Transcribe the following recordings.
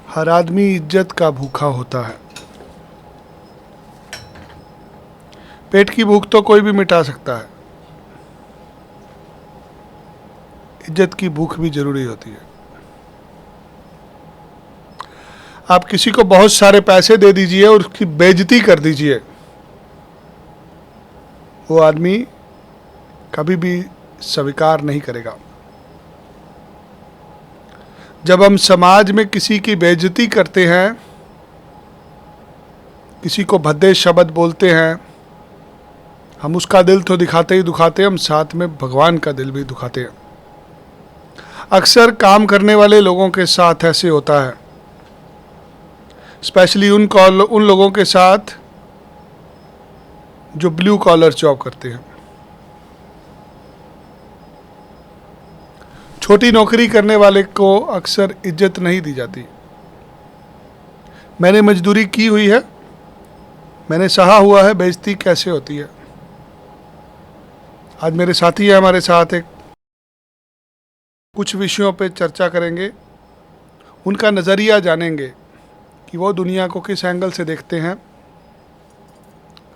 हर आदमी इज्जत का भूखा होता है। पेट की भूख तो कोई भी मिटा सकता है, इज्जत की भूख भी जरूरी होती है। आप किसी को बहुत सारे पैसे दे दीजिए और उसकी बेइज्जती कर दीजिए, वो आदमी कभी भी स्वीकार नहीं करेगा। जब हम समाज में किसी की बेइज्जती करते हैं, किसी को भद्दे शब्द बोलते हैं, हम उसका दिल तो दिखाते ही दुखाते हैं, हम साथ में भगवान का दिल भी दुखाते हैं। अक्सर काम करने वाले लोगों के साथ ऐसे होता है, स्पेशली उन लोगों के साथ जो ब्लू कॉलर जॉब करते हैं। छोटी नौकरी करने वाले को अक्सर इज्जत नहीं दी जाती। मैंने मजदूरी की हुई है, मैंने सहा हुआ है बेइज्जती कैसे होती है। आज मेरे साथी है हमारे साथ, एक कुछ विषयों पे चर्चा करेंगे, उनका नज़रिया जानेंगे कि वो दुनिया को किस एंगल से देखते हैं।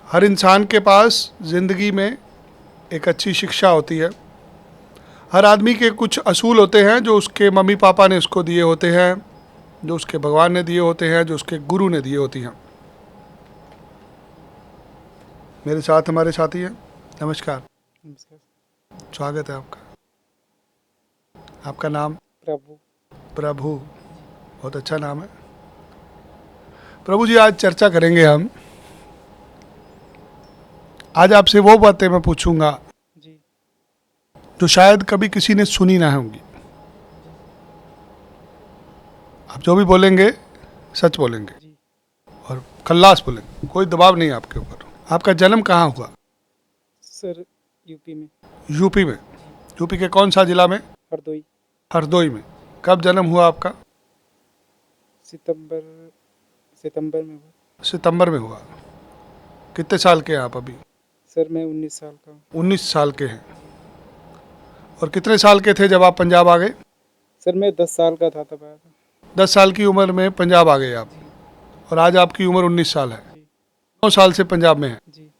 हर इंसान के पास ज़िंदगी में एक अच्छी शिक्षा होती है। हर आदमी के कुछ असूल होते हैं जो उसके मम्मी पापा ने उसको दिए होते हैं, जो उसके भगवान ने दिए होते हैं, जो उसके गुरु ने दिए होती हैं। मेरे साथ हमारे साथी हैं। नमस्कार। स्वागत है आपका। आपका नाम? प्रभु। प्रभु, बहुत अच्छा नाम है। प्रभु जी, आज चर्चा करेंगे हम। आज आपसे वो बातें मैं पूछूंगा जी। जो शायद कभी किसी ने सुनी ना होंगी। आप जो भी बोलेंगे सच बोलेंगे जी। और खल्लास बोलेंगे, कोई दबाव नहीं आपके ऊपर। आपका जन्म कहाँ हुआ? सर, यूपी में। यूपी में। यूपी के कौन सा जिला में? हरदोई। हरदोई में। कब जन्म हुआ आपका? सितंबर में हुआ। सितंबर में हुआ। कितने साल के हैं आप अभी? सर, मैं 19 साल का हूँ। 19 साल के हैं। और कितने साल के थे जब आप पंजाब आ गए? सर, मैं 10 साल का था तब आया था। 10 साल की उम्र में पंजाब आ गए आप, और आज आपकी उम्र 19 साल है। जी। 9 साल से पंजाब में है। जी।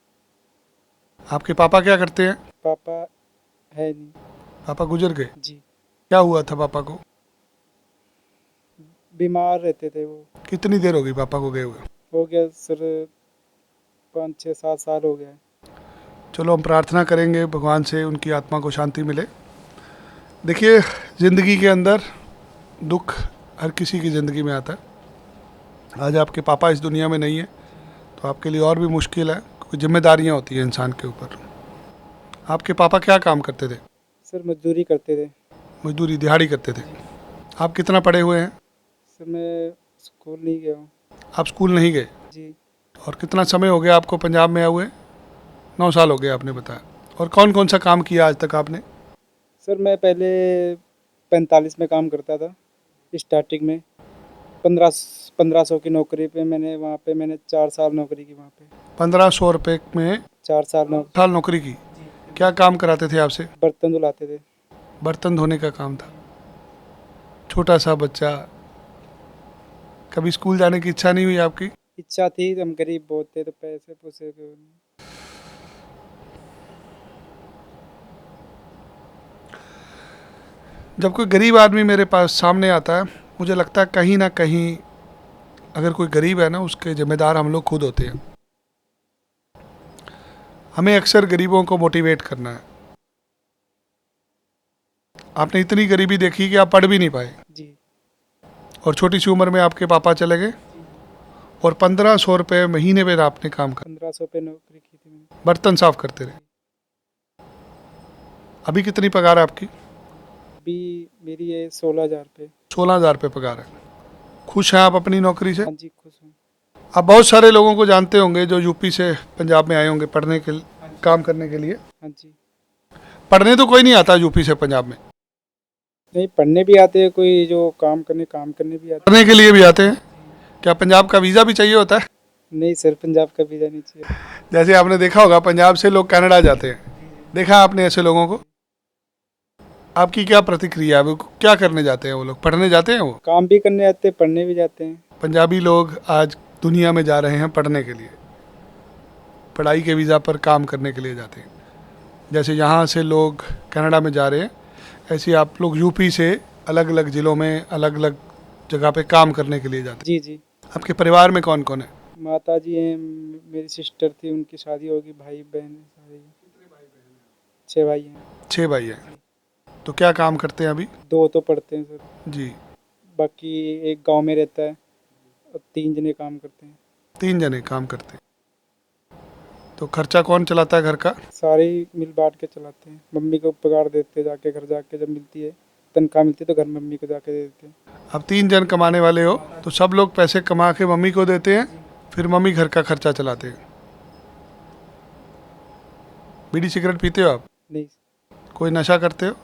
आपके पापा क्या करते हैं? पापा है नहीं। पापा गुजर गए। जी। क्या हुआ था पापा को? बीमार रहते थे वो। कितनी देर हो गई पापा को गए हुए? हो गया सर, 5-6-7 साल हो गया है। चलो हम प्रार्थना करेंगे भगवान से उनकी आत्मा को शांति मिले। देखिए, ज़िंदगी के अंदर दुख हर किसी की ज़िंदगी में आता है। आज आपके पापा इस दुनिया में नहीं है तो आपके लिए और भी मुश्किल है, क्योंकि जिम्मेदारियां होती हैं इंसान के ऊपर। आपके पापा क्या काम करते थे? सर, मजदूरी करते थे। मजदूरी, दिहाड़ी करते थे। आप कितना पढ़े हुए हैं? सर, मैं स्कूल नहीं गया हूँ। आप स्कूल नहीं गए? जी। और कितना समय हो गया आपको पंजाब में आए हुए? 9 साल हो गए आपने बताया। और कौन कौन सा काम किया आज तक आपने? सर, मैं पहले 45 में काम करता था स्टार्टिंग में। 1500 की नौकरी पे मैंने 4 साल नौकरी की वहाँ पे। 1500 रुपये में 4 साल साल नौकरी की। क्या काम कराते थे आपसे? बर्तन धुलाते थे। बर्तन धोने का काम था। छोटा सा बच्चा, कभी स्कूल जाने की इच्छा नहीं हुई आपकी? इच्छा थी, हम गरीब बहुत थे तो पैसे पूसे जब कोई गरीब आदमी मेरे पास सामने आता है, मुझे लगता है कहीं ना कहीं अगर कोई गरीब है ना, उसके जिम्मेदार हम लोग खुद होते हैं। हमें अक्सर गरीबों को मोटिवेट करना है। आपने इतनी गरीबी देखी कि आप पढ़ भी नहीं पाए, जी। और छोटी सी उम्र में आपके पापा चले गए, और 1500 रुपये महीने में आपने काम कर 1500 पे नौकरी की थी मैंने। बर्तन साफ करते रहे। अभी कितनी पगार है आपकी? अभी मेरी है 16,000 पे। 16,000 रुपये पगार है। खुश हैं आप अपनी नौकरी से? हाँ जी, खुश हूँ। आप बहुत सारे लोगों को जानते होंगे जो यूपी से पंजाब में आए होंगे पढ़ने के काम करने के लिए। हाँ जी। पढ़ने तो कोई नहीं आता यूपी से पंजाब में, नहीं, पढ़ने भी आते हैं, कोई जो काम करने भी आते पढ़ने के लिए भी आते हैं। क्या पंजाब का वीज़ा भी चाहिए होता है? हैं। नहीं सर, पंजाब का वीज़ा नहीं चाहिए। जैसे आपने देखा होगा पंजाब से लोग कनाडा जाते हैं, देखा आपने ऐसे लोगों को? आपकी क्या प्रतिक्रिया है? वो क्या करने जाते हैं? वो लोग पढ़ने जाते हैं? वो काम भी करने जाते हैं, पढ़ने भी जाते हैं। पंजाबी लोग आज दुनिया में जा रहे हैं पढ़ने के लिए, पढ़ाई के वीज़ा पर काम करने के लिए जाते हैं। जैसे यहाँ से लोग कनाडा में जा रहे हैं, ऐसे ही आप लोग यूपी से अलग अलग ज़िलों में अलग अलग जगह पे काम करने के लिए जाते जी जी। हैं। आपके परिवार में कौन कौन है? माता जी हैं, मेरी सिस्टर थी, उनकी शादी होगी, भाई बहन है सारे। 6 भाई हैं। 6 भाई हैं। तो क्या काम करते हैं अभी? 2 तो पढ़ते हैं सर, जी, बाकी एक गांव में रहता है और 3 जने काम करते हैं। 3 जने काम करते हैं। तो खर्चा कौन चलाता है घर का? सारे ही मिल बांट के चलाते हैं। मम्मी को पगार देते हैं, जाके घर जाके जब मिलती है, तनख्वाह मिलती है तो घर मम्मी को जाके दे देते हैं। अब 3 जन कमाने वाले हो तो सब लोग पैसे कमा के मम्मी को देते हैं, फिर मम्मी घर का खर्चा चलाते हैं। बीड़ी सिगरेट पीते हो आप? नहीं। कोई नशा करते हो?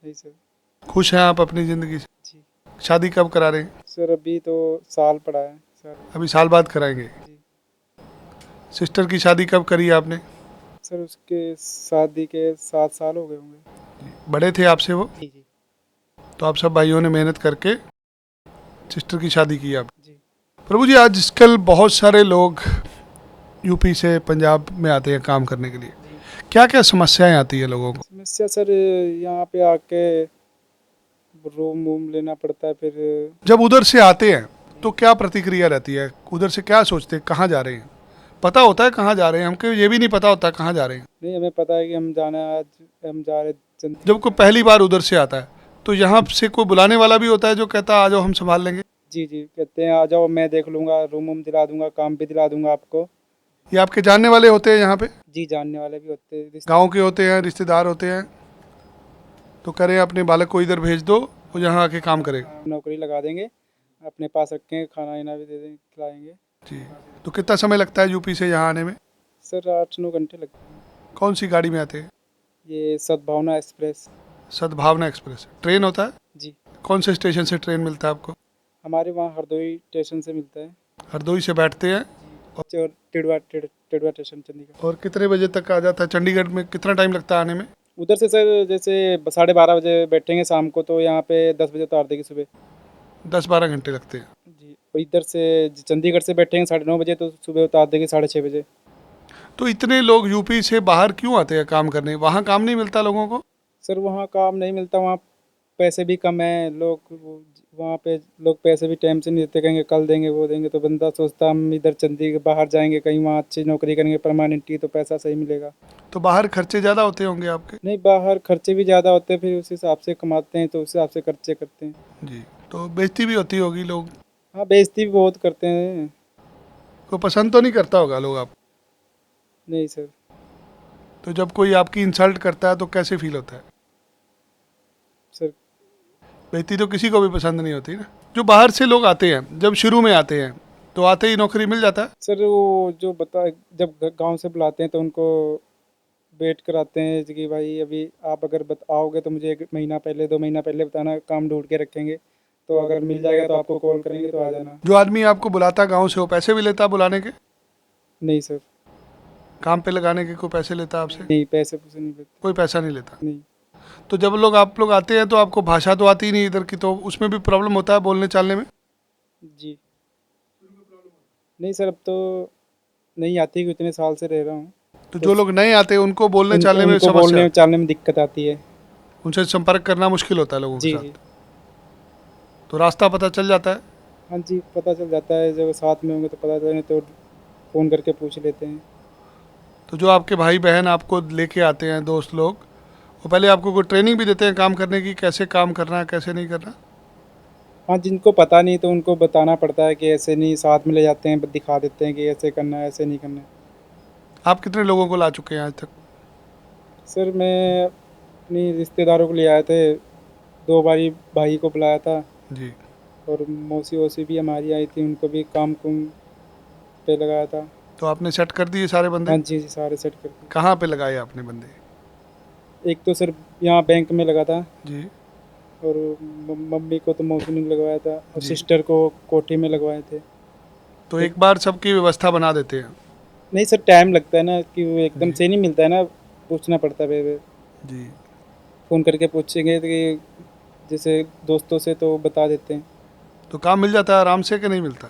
नहीं सर। खुश हैं आप अपनी ज़िंदगी से? जी शादी कब करा रहे हैं? सर, अभी तो साल पड़ा है सर। अभी साल बाद कराएंगे। जी सिस्टर की शादी कब करी है आपने? सर, उसके शादी के 7 साल हो गए होंगे। बड़े थे आपसे वो? जी जी। तो आप सब भाइयों ने मेहनत करके सिस्टर की शादी की आप। जी प्रभु जी, आजकल बहुत सारे लोग यूपी से पंजाब में आते हैं काम करने के लिए, क्या क्या समस्याएं आती है लोगों को? समस्या सर, यहाँ पे आके रूम वूम लेना पड़ता है। फिर जब उधर से आते हैं तो क्या प्रतिक्रिया रहती है? उधर से क्या सोचते हैं? कहाँ जा रहे हैं? पता होता है कहाँ जा रहे हैं? हमको ये भी नहीं पता होता कहाँ जा रहे हैं। नहीं, हमें पता है कि हम जाना है, आज हम जा रहे जब कोई पहली बार उधर से आता है तो यहाँ से कोई बुलाने वाला भी होता है जो कहता है आ जाओ हम संभाल लेंगे? जी जी, कहते हैं आ जाओ, मैं देख लूँगा, रूम वूम दिला दूंगा, काम भी दिला दूंगा आपको। ये आपके जानने वाले होते हैं यहाँ पे? जी, जानने वाले भी होते हैं, गाँव के होते हैं, रिश्तेदार होते हैं? तो करें अपने बालक को इधर भेज दो, वो यहाँ आके काम करेगा। नौकरी लगा देंगे, अपने पास रखेंगे, खाना वाना भी दे देंगे, खिलाएंगे। जी। तो कितना समय लगता है यूपी से यहाँ आने में? सर 8-9 घंटे लगते हैं। कौन सी गाड़ी में आते हैं? ये सद्भावना एक्सप्रेस। सद्भावना एक्सप्रेस ट्रेन होता है? जी, कौन से स्टेशन से ट्रेन मिलता है आपको? हमारे वहाँ हरदोई स्टेशन से मिलता है। हरदोई से बैठते हैं और टिडवा स्टेशन चंडीगढ़। और कितने बजे तक आ जाता है? चंडीगढ़ में कितना टाइम लगता है आने में? उधर से सर जैसे 12:30 बजे बैठेंगे शाम को, तो यहाँ पे 10 बजे उतार देगी सुबह। 10-12 घंटे लगते हैं। जी, और इधर से चंडीगढ़ से बैठेंगे 9:30 बजे, तो सुबह उतार देगी 6:30 बजे। तो इतने लोग यूपी से बाहर क्यों आते हैं काम करने? वहाँ काम नहीं मिलता लोगों को? सर वहाँ काम नहीं मिलता, वहाँ पैसे भी कम है। वहाँ पे लोग पैसे भी टाइम से नहीं देते, कहेंगे कल देंगे वो देंगे, तो बंदा सोचता हम इधर चंडीगढ़ बाहर जाएंगे, कहीं वहाँ अच्छी नौकरी करेंगे परमानेंटली, तो पैसा सही मिलेगा। तो बाहर खर्चे ज़्यादा होते होंगे आपके? नहीं, बाहर खर्चे भी ज़्यादा होते हैं, फिर उस हिसाब से कमाते हैं तो उस हिसाब से खर्चे करते हैं। जी। तो बेइज्जती भी होती होगी लोग? हाँ, बेइज्जती भी बहुत करते हैं। को पसंद तो नहीं करता होगा लोग आप? नहीं सर। तो जब कोई आपकी इंसल्ट करता है तो कैसे फील होता है? सर बेइज्जती तो किसी को भी पसंद नहीं होती ना। जो बाहर से लोग आते हैं, जब शुरू में आते हैं तो आते ही नौकरी मिल जाता है? सर वो जो जब गांव से बुलाते हैं तो उनको वेट कराते हैं कि भाई अभी आप अगर आओगे तो मुझे 1 महीना पहले 2 महीना पहले बताना, काम ढूंढ के रखेंगे, तो अगर मिल जाएगा तो आपको कॉल करेंगे तो आ जाना। जो आदमी आपको बुलाता गांव से, वो पैसे भी लेता बुलाने के? नहीं सर। काम पे लगाने के कोई पैसे लेता आपसे? नहीं, पैसे पूसे नहीं लेते। कोई पैसा नहीं लेता। नहीं। तो जब आप लोग आते हैं तो आपको भाषा तो आती ही नहीं इधर की, तो उसमें भी प्रॉब्लम होता है बोलने चालने में? जी नहीं सर, अब तो नहीं आती, कि इतने साल से रह रहा हूँ। तो जो लोग नए आते हैं उनको बोलने चालने में उनको समस्या? बोलने चालने में दिक्कत आती है। उनसे संपर्क करना मुश्किल होता है लोगों के जी साथ? जी। तो रास्ता पता चल जाता है? हाँ जी, पता चल जाता है, जब साथ में होंगे तो पता चले, तो फ़ोन करके पूछ लेते हैं। तो जो आपके भाई बहन आपको लेके आते हैं, दोस्त लोग, वो पहले आपको कोई ट्रेनिंग भी देते हैं काम करने की, कैसे काम करना है कैसे नहीं करना? हाँ, जिनको पता नहीं तो उनको बताना पड़ता है कि ऐसे नहीं, साथ में ले जाते हैं, दिखा देते हैं कि ऐसे करना है, ऐसे नहीं करना है। आप कितने लोगों को ला चुके हैं आज तक? सर मैं अपनी रिश्तेदारों को ले आए थे, 2 बारी भाई को बुलाया था, जी। और मौसी वौसी भी हमारी आई थी, उनको भी काम कुम पे लगाया था। तो आपने सेट कर दिए सारे बंदे? हाँ जी जी, सारे सेट कर दिए। कहाँ पे लगाए आपने बंदे? एक तो सर यहाँ बैंक में लगा था, जी। और मम्मी को तो मौसी ने लगवाया था, और जी। सिस्टर को कोठी में लगवाए थे। तो एक बार सबकी व्यवस्था बना देते हैं? नहीं सर, टाइम लगता है ना, कि वो एकदम जी। से नहीं मिलता है ना, पूछना पड़ता है। जी। फ़ोन करके पूछेंगे कि जैसे दोस्तों से तो बता देते हैं। तो काम मिल जाता है आराम से कि नहीं मिलता?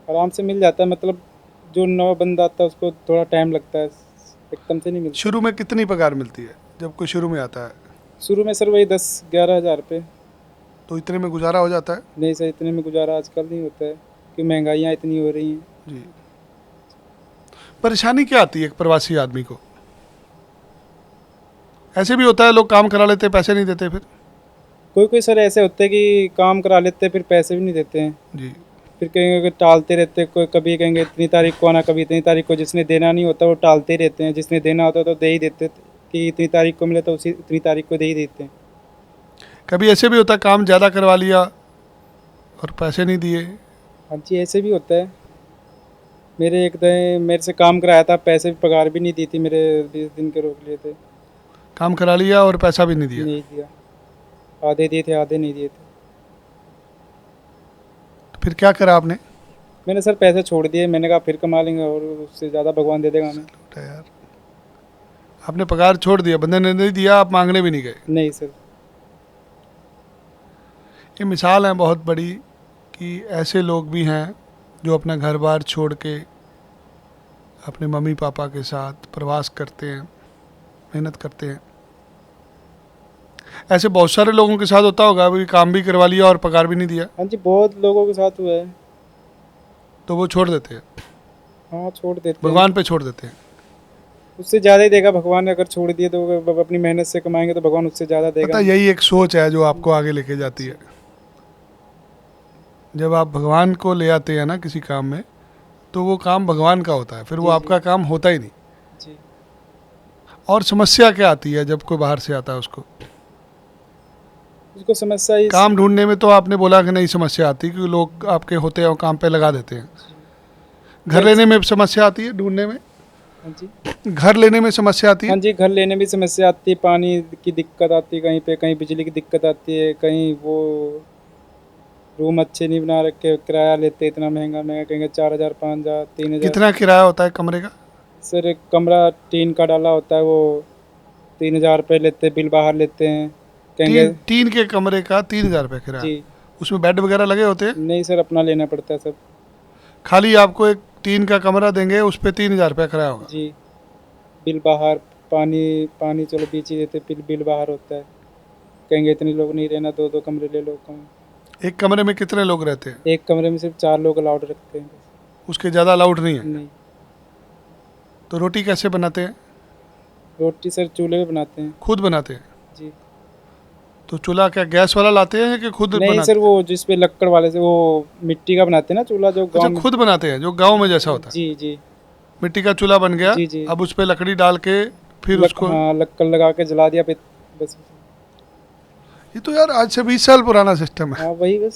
आराम से मिल जाता है, मतलब जो नया बंदा आता है उसको थोड़ा टाइम लगता है, एकदम से नहीं मिलता। शुरू में कितनी पगार मिलती है जब कोई शुरू में आता है? शुरू में सर वही 10-11 हज़ार रुपये। तो इतने में गुजारा हो जाता है? नहीं सर, इतने में गुजारा आजकल नहीं होता है कि महंगाइयाँ इतनी हो रही हैं। जी। परेशानी क्या आती है एक प्रवासी आदमी को? ऐसे भी होता है लोग काम करा लेते हैं, पैसे नहीं देते फिर? कोई कोई सर ऐसे होते हैं कि काम करा लेते हैं फिर पैसे भी नहीं देते हैं। जी। फिर कहेंगे कि टालते रहते हैं, कोई कभी कहेंगे इतनी तारीख को आना, कभी इतनी तारीख को। जिसने देना नहीं होता वो टालते ही रहते हैं, जिसने देना होता तो दे ही देते कि इतनी तारीख को मिले तो उसी इतनी तारीख को दे ही देते हैं। कभी ऐसे भी होता है काम ज़्यादा करवा लिया और पैसे नहीं दिए? हाँ जी, ऐसे भी होता है। मेरे एक दिन मेरे से काम कराया था, पैसे भी पगार भी नहीं दी थी, मेरे 20 दिन के रोक लिए थे। काम करा लिया और पैसा भी नहीं दिया? नहीं दिया, आधे दिए थे आधे नहीं दिए थे। तो फिर क्या करा आपने? मैंने सर पैसे छोड़ दिए, मैंने कहा फिर कमा लेंगे और उससे ज़्यादा भगवान दे देगा हमें। लूटा यार, आपने पगार छोड़ दिया, बंदे ने नहीं दिया, आप मांगने भी नहीं गए। नहीं सर। ये मिसाल है बहुत बड़ी कि ऐसे लोग भी हैं जो अपना घर बार छोड़ के अपने मम्मी पापा के साथ प्रवास करते हैं, मेहनत करते हैं। ऐसे बहुत सारे लोगों के साथ होता होगा, अभी काम भी करवा लिया और पगार भी नहीं दिया, हाँ जी, बहुत लोगों के साथ हुआ है। तो वो छोड़ देते हैं, हाँ, छोड़ देते हैं। भगवान पे छोड़ देते हैं। उससे ज़्यादा ही देगा भगवान। अगर छोड़ दिए तो अगर अपनी मेहनत से कमाएंगे तो भगवान उससे ज़्यादा पता देगा। यही एक सोच है जो आपको आगे लेके जाती है। जब आप भगवान को ले आते हैं ना किसी काम में, तो वो काम भगवान का होता है, फिर वो जी, आपका काम होता ही नहीं। जी। और समस्या क्या आती है जब कोई बाहर से आता है उसको? उसको समस्या इस काम ढूंढने में तो आपने बोला कि नहीं समस्या आती, क्योंकि लोग आपके होते हैं और काम पे लगा देते हैं। घर लेने में समस्या आती है, ढूंढने में? हाँ जी, घर लेने में समस्या आती हाँ है? जी, घर लेने में समस्या आती है, पानी की दिक्कत आती है कहीं पे, कहीं बिजली की दिक्कत आती है, कहीं वो रूम अच्छे नहीं बना रखे, किराया लेते इतना महंगा महंगा, कहेंगे 4,000 5,000 3,000। कितना किराया होता है कमरे का? सर एक कमरा टीन का डाला होता है, वो 3,000 रुपये लेते हैं, बिल बाहर लेते हैं, कहेंगे। तीन के कमरे का 3,000 रुपये किराया? जी। उसमें बेड वगैरह लगे होते हैं? नहीं सर, अपना लेना पड़ता है सब। खाली आपको एक टीन का कमरा देंगे, उस पर 3,000 रुपया किराया होगा? जी। बिल बाहर, पानी पानी चलो बीच ही देते, बिल बाहर होता है, कहेंगे इतने लोग नहीं रहना, 2-2 कमरे ले लो कम। एक कमरे में कितने लोग रहते हैं? एक कमरे में सिर्फ 4 लोग अलाउड रखते हैं बस। उसके ज़्यादा अलाउड नहीं है? नहीं। तो रोटी कैसे बनाते हैं? रोटी सर चूल्हे पे बनाते हैं। खुद बनाते हैं? जी। तो चूल्हा क्या गैस वाला लाते हैं कि खुद नहीं बनाते सर, वो जिस पे लक्कड़ वाले से वो मिट्टी का बनाते हैं ना चूल्हा, जो अच्छा, गाँव में। खुद बनाते हैं जो गांव में जैसा होता है? जी, जी। मिट्टी का चूल्हा बन गया, जी, जी। अब उस पर लकड़ी डाल के फिर उसको। हाँ, लक्कड़ लगा के जला दिया फिर बस। ये तो यार आज से 20 साल पुराना सिस्टम है। हाँ, वही बस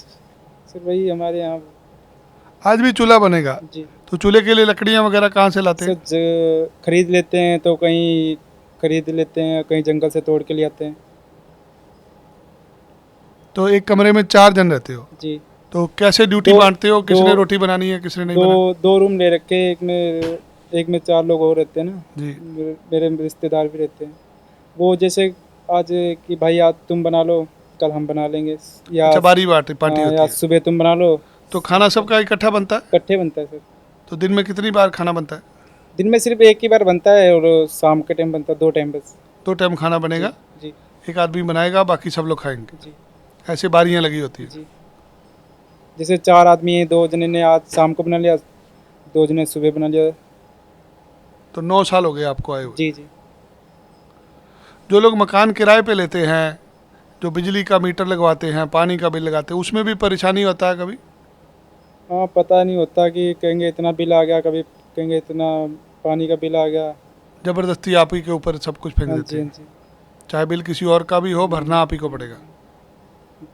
सर, वही हमारे यहाँ। आज भी चूल्हा बनेगा? जी। तो चूल्हे के लिए लकड़ियाँ वगैरह कहाँ से लाते सर हैं? खरीद लेते हैं, तो कहीं खरीद लेते हैं, कहीं जंगल से तोड़ के ले आते हैं। तो एक कमरे में 4 जन रहते हो, जी। तो कैसे ड्यूटी दो बांटते हो? किसने दो रोटी बनानी है, किसने नहीं बनानी? दो रूम ले रखे हैं, एक में 4 लोग और रहते हैं ना। जी। मेरे रिश्तेदार भी रहते हैं। वो जैसे आज कि भाई आज तुम बना लो, कल हम बना लेंगे, या अच्छा, बारी बाटी पार्टी हाँ, होती या है। सुबह तुम बना लो। तो खाना सबका इकट्ठा बनता है? इकट्ठे बनता है सर। तो दिन में कितनी बार खाना बनता है? दिन में सिर्फ एक ही बार बनता है और शाम के टाइम बनता है, 2 टाइम बस। 2 टाइम खाना बनेगा? जी, एक आदमी बनाएगा, बाकी सब लोग खाएंगे? जी, ऐसे बारियां लगी होती है? जी। जैसे 4 आदमी हैं, 2 जने ने आज शाम को बना लिया, 2 जने सुबह बना लिया। तो 9 साल हो गए आपको आए हुए। जी, जी। जो लोग मकान किराए पे लेते हैं, जो बिजली का मीटर लगवाते हैं, पानी का बिल लगाते हैं, उसमें भी परेशानी होता है कभी? हाँ, पता नहीं होता कि कहेंगे इतना बिल आ गया, कभी कहेंगे इतना पानी का बिल आ गया। ज़बरदस्ती आप ही के ऊपर सब कुछ फेंक हाँ देते जी, हाँ हैं। जी। चाहे बिल किसी और का भी हो, भरना आप ही को पड़ेगा।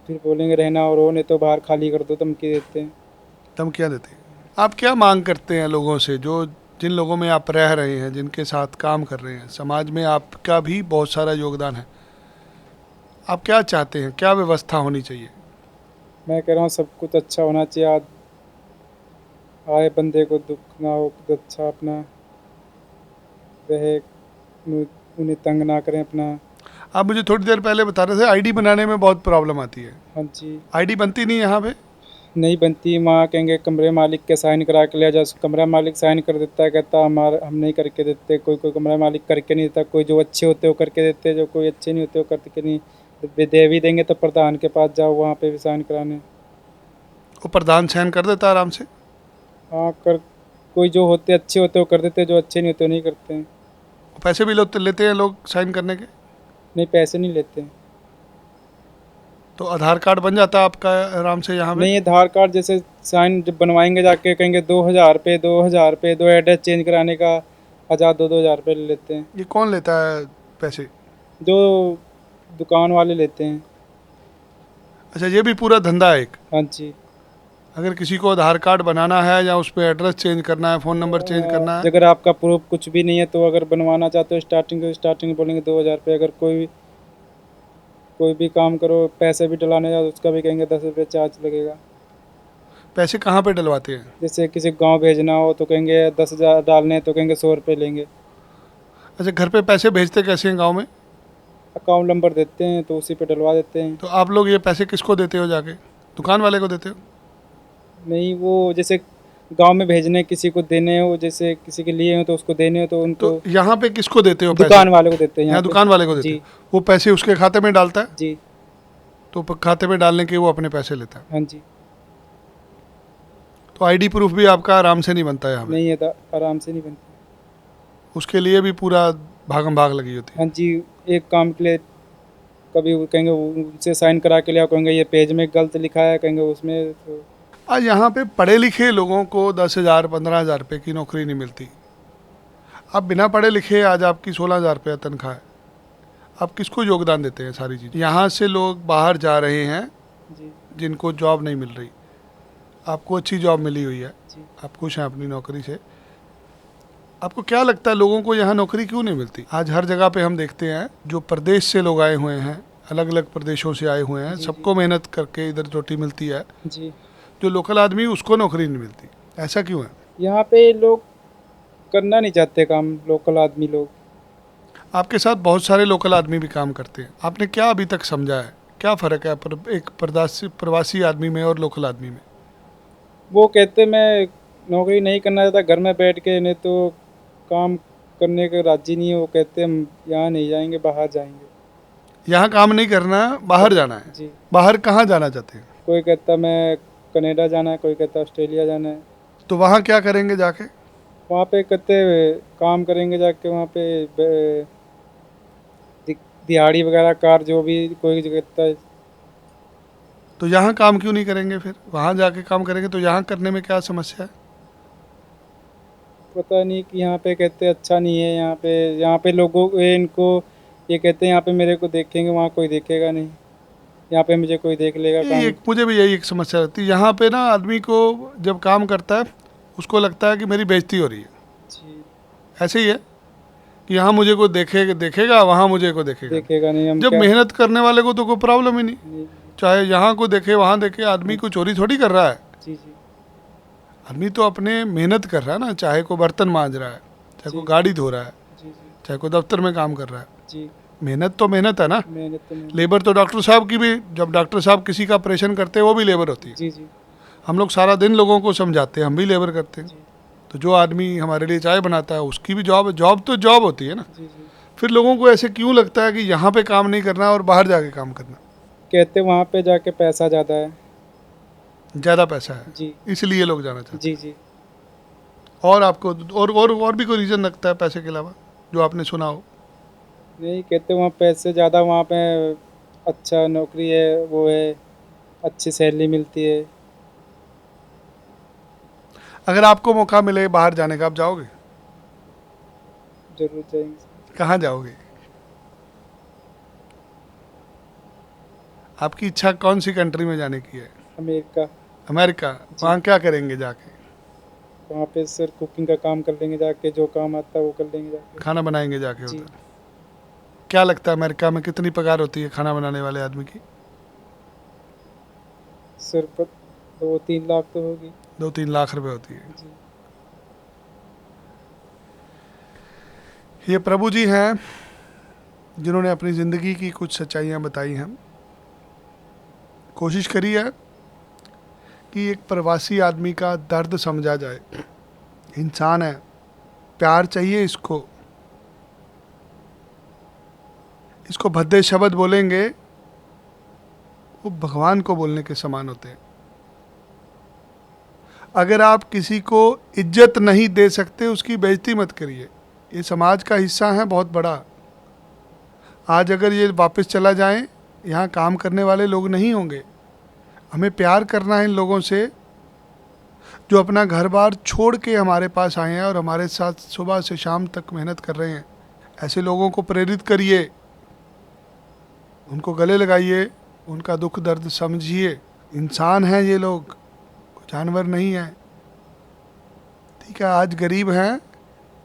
फिर बोलेंगे रहना और हो, नहीं तो बाहर खाली कर दो, धमकी देते हैं। धमकियाँ देते हैं। आप क्या मांग करते हैं लोगों से, जो जिन लोगों में आप रह रहे हैं, जिनके साथ काम कर रहे हैं? समाज में आपका भी बहुत सारा योगदान है। आप क्या चाहते हैं, क्या व्यवस्था होनी चाहिए? मैं कह रहा हूँ सब कुछ अच्छा होना चाहिए। आए बंदे को दुख ना हो, खुद अच्छा अपना रहे, उन्हें तंग ना करें अपना। आप मुझे थोड़ी देर पहले बता रहे थे आईडी बनाने में बहुत प्रॉब्लम आती है। हाँ जी, आईडी बनती नहीं यहाँ पे? नहीं बनती। वहाँ कहेंगे कमरे मालिक के साइन करा के ले जाओ, कमरा मालिक साइन कर देता है, कहता हमारा हम नहीं करके देते। कोई कोई कमरा मालिक करके नहीं देता, कोई जो अच्छे होते हैं वो करके देते हैं, जो कोई अच्छे नहीं होते वो करके नहीं। दे भी देंगे तो प्रधान के पास जाओ, वहाँ पे भी साइन कराने। वो प्रधान साइन कर देता है आराम से? हाँ कर, कोई जो होते अच्छे होते वो कर देते हैं, जो अच्छे नहीं होते वो नहीं करते हैं। पैसे भी लेते हैं लोग साइन करने के? नहीं, पैसे नहीं लेते हैं। तो आधार कार्ड बन जाता है आपका आराम से यहाँ पे? नहीं, आधार कार्ड जैसे साइन जब बनवाएंगे जाके कहेंगे 2,000 रुपये, 2,000 रुपये, दो एड्रेस चेंज कराने का 1,000, 2,000 रुपये ले लेते हैं। ये कौन लेता है पैसे? जो दुकान वाले लेते हैं। अच्छा, ये भी पूरा धंधा है एक? हाँ जी। अगर किसी को आधार कार्ड बनाना है या उस पर एड्रेस चेंज करना है, फ़ोन नंबर चेंज करना है? अगर आपका प्रूफ कुछ भी नहीं है तो अगर बनवाना चाहते हो स्टार्टिंग बोलेंगे 2,000 रुपये। अगर कोई भी काम करो, पैसे भी डलाने जाओ तो उसका भी कहेंगे 10 रुपये चार्ज लगेगा। पैसे कहाँ पे डलवाते हैं? जैसे किसी गांव भेजना हो तो कहेंगे 10,000 डालने हैं तो कहेंगे 100 रुपये लेंगे। अच्छा, घर पे पैसे भेजते कैसे हैं गाँव में? अकाउंट नंबर देते हैं तो उसी पे डलवा देते हैं। तो आप लोग ये पैसे किसको देते हो जाके? दुकान वाले को देते हो? नहीं, वो जैसे गांव में भेजने, किसी को देने हो, जैसे किसी के लिए हो तो उसको देने हो तो उनको तो यहाँ पे किसको देते हो पैसे? दुकान वाले को देते हैं। यहाँ पे। दुकान वाले को देते जी हो? वो पैसे उसके खाते में डालता है? जी। तो खाते में डालने के वो अपने पैसे लेता है? हाँ जी। तो आईडी प्रूफ भी आपका आराम से नहीं बनता है यहाँ पे? नहीं है, आराम से नहीं बनती। उसके लिए भी पूरा भागम भाग लगी होती है? हाँ जी। एक काम के लिए कभी वो कहेंगे उनसे साइन करा के लिया, कहेंगे ये पेज में गलत लिखा है, कहेंगे उसमें तो। आज यहाँ पे पढ़े लिखे लोगों को 10,000 15,000 रुपये की नौकरी नहीं मिलती। आप बिना पढ़े लिखे आज आपकी 16,000 रुपया तनख्वाह है। आप किसको योगदान देते हैं सारी चीज़? यहाँ से लोग बाहर जा रहे हैं जी जिनको जॉब नहीं मिल रही। आपको अच्छी जॉब मिली हुई है, जी। आप खुश हैं अपनी नौकरी से। आपको क्या लगता है लोगों को यहाँ नौकरी क्यों नहीं मिलती? आज हर जगह पे हम देखते हैं जो प्रदेश से लोग आए हुए हैं, अलग अलग प्रदेशों से आए हुए हैं, जी, सबको मेहनत करके इधर रोटी मिलती है, जी। जो लोकल आदमी उसको नौकरी नहीं मिलती। ऐसा क्यों है? यहाँ पे लोग करना नहीं चाहते काम, लोकल आदमी लोग। आपके साथ बहुत सारे लोकल आदमी भी काम करते हैं, आपने क्या अभी तक समझा है, क्या फ़र्क है एक प्रवासी आदमी में और लोकल आदमी में? वो कहते मैं नौकरी नहीं करना चाहता, घर में बैठ के, नहीं तो काम करने के राजी नहीं है। वो कहते हम यहाँ नहीं जाएंगे, बाहर जाएंगे। यहाँ काम नहीं करना, बाहर जाना है। जी। बाहर कहाँ जाना चाहते हैं? कोई कहता मैं कनाडा जाना है, कोई कहता ऑस्ट्रेलिया जाना है। तो वहाँ क्या करेंगे जाके? वहाँ पे कहते काम करेंगे जाके, वहाँ पे दिहाड़ी वगैरह कार जो भी कोई कहता है। तो यहाँ काम क्यों नहीं करेंगे फिर? वहाँ जाके काम करेंगे तो यहाँ करने में क्या समस्या है? पता नहीं कि यहाँ पे कहते अच्छा नहीं है। यहाँ पे लोगों को इनको ये कहते हैं यहाँ पे मेरे को देखेंगे, वहाँ कोई देखेगा नहीं। यहाँ पे मुझे कोई देख लेगा काम। मुझे भी यही एक समस्या रहती है यहाँ पे ना, आदमी को जब काम करता है उसको लगता है कि मेरी बेइज्जती हो रही है। जी। ऐसे ही है कि यहाँ मुझे कोई देखेगा, वहाँ मुझे कोई देखेगा नहीं। हम जब मेहनत करने वाले को तो कोई प्रॉब्लम ही नहीं, नहीं। चाहे यहाँ को देखे वहाँ देखे। आदमी को चोरी थोड़ी कर रहा है, जी जी। आदमी तो अपने मेहनत कर रहा है ना, चाहे को बर्तन मांज रहा है, चाहे को गाड़ी धो रहा है, जी जी। चाहे को दफ्तर में काम कर रहा है। जी। मेहनत तो मेहनत है ना। मेहनत तो नहीं। लेबर तो डॉक्टर साहब की भी, जब डॉक्टर साहब किसी का ऑपरेशन करते हैं वो भी लेबर होती है। जी जी। हम लोग सारा दिन लोगों को समझाते हैं, हम भी लेबर करते हैं। जी तो जो आदमी हमारे लिए चाय बनाता है उसकी भी जॉब है। जॉब तो जॉब होती है ना। जी। जी। फिर लोगों को ऐसे क्यों लगता है कि यहाँ पे काम नहीं करना और बाहर जाके काम करना? कहते वहाँ पे जाके पैसा ज़्यादा है। ज़्यादा पैसा है जी इसलिए लोग जाना चाहते जी। जी। हैं। और आपको और भी कोई रीज़न लगता है पैसे के अलावा जो आपने सुना हो? नहीं, कहते वहाँ पैसे ज़्यादा, वहाँ पे अच्छा नौकरी है, वो है, अच्छी सैलरी मिलती है। अगर आपको मौका मिले बाहर जाने का, आप जाओगे? जरूर जाएंगे। कहाँ जाओगे? आपकी इच्छा कौन सी कंट्री में जाने की है? अमेरिका। अमेरिका। वहाँ क्या करेंगे जाके? वहाँ पे सर कुकिंग का काम कर लेंगे जाके, जो काम आता है वो कर लेंगे जाके। खाना बनाएंगे जाके जी। उधर? क्या लगता है अमेरिका में कितनी पगार होती है खाना बनाने वाले आदमी की? सर पर 2-3 लाख तो होगी। 2-3 लाख रुपए होती है। जी। ये प्रभु जी हैं, जिन्होंने अपनी ज़िंदगी की कुछ सच्चाइयाँ बताई हैं। कोशिश करी है कि एक प्रवासी आदमी का दर्द समझा जाए। इंसान है, प्यार चाहिए इसको। इसको भद्दे शब्द बोलेंगे वो भगवान को बोलने के समान होते हैं। अगर आप किसी को इज्जत नहीं दे सकते, उसकी बेइज्जती मत करिए। ये समाज का हिस्सा है बहुत बड़ा। आज अगर ये वापस चला जाएं, यहाँ काम करने वाले लोग नहीं होंगे। हमें प्यार करना है इन लोगों से जो अपना घर बार छोड़ के हमारे पास आए हैं और हमारे साथ सुबह से शाम तक मेहनत कर रहे हैं। ऐसे लोगों को प्रेरित करिए, उनको गले लगाइए, उनका दुख दर्द समझिए। इंसान हैं ये लोग, जानवर नहीं हैं। ठीक है, आज गरीब हैं,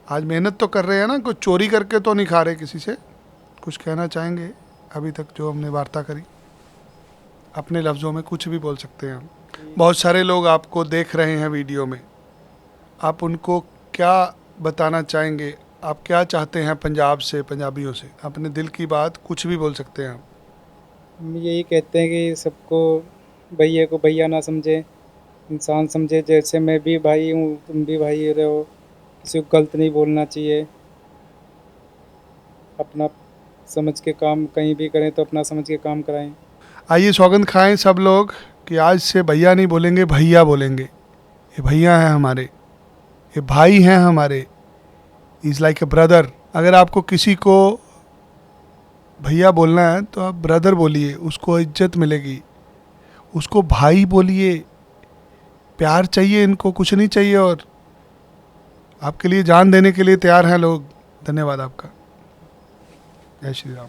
आज मेहनत तो कर रहे हैं ना, कुछ चोरी करके तो नहीं खा रहे किसी से। कुछ कहना चाहेंगे अभी तक जो हमने वार्ता करी? अपने लफ्ज़ों में कुछ भी बोल सकते हैं हम। बहुत सारे लोग आपको देख रहे हैं वीडियो में, आप उनको क्या बताना चाहेंगे? आप क्या चाहते हैं पंजाब से, पंजाबियों से? अपने दिल की बात कुछ भी बोल सकते हैं आप। हम यही कहते हैं कि सबको भैया को भैया ना समझे, इंसान समझे। जैसे मैं भी भाई हूँ, तुम भी भाई रहो। किसी को गलत नहीं बोलना चाहिए। अपना समझ के काम कहीं भी करें तो अपना समझ के काम कराएं। आइए सौगंध खाएं सब लोग कि आज से भैया नहीं बोलेंगे, भैया बोलेंगे। ये भैया हैं हमारे, ये भाई हैं हमारे। Is like a brother. अगर आपको किसी को भैया बोलना है तो आप ब्रदर बोलिए, उसको इज्जत मिलेगी। उसको भाई बोलिए। प्यार चाहिए इनको, कुछ नहीं चाहिए। और आपके लिए जान देने के लिए तैयार हैं लोग। धन्यवाद आपका। जय श्री राम।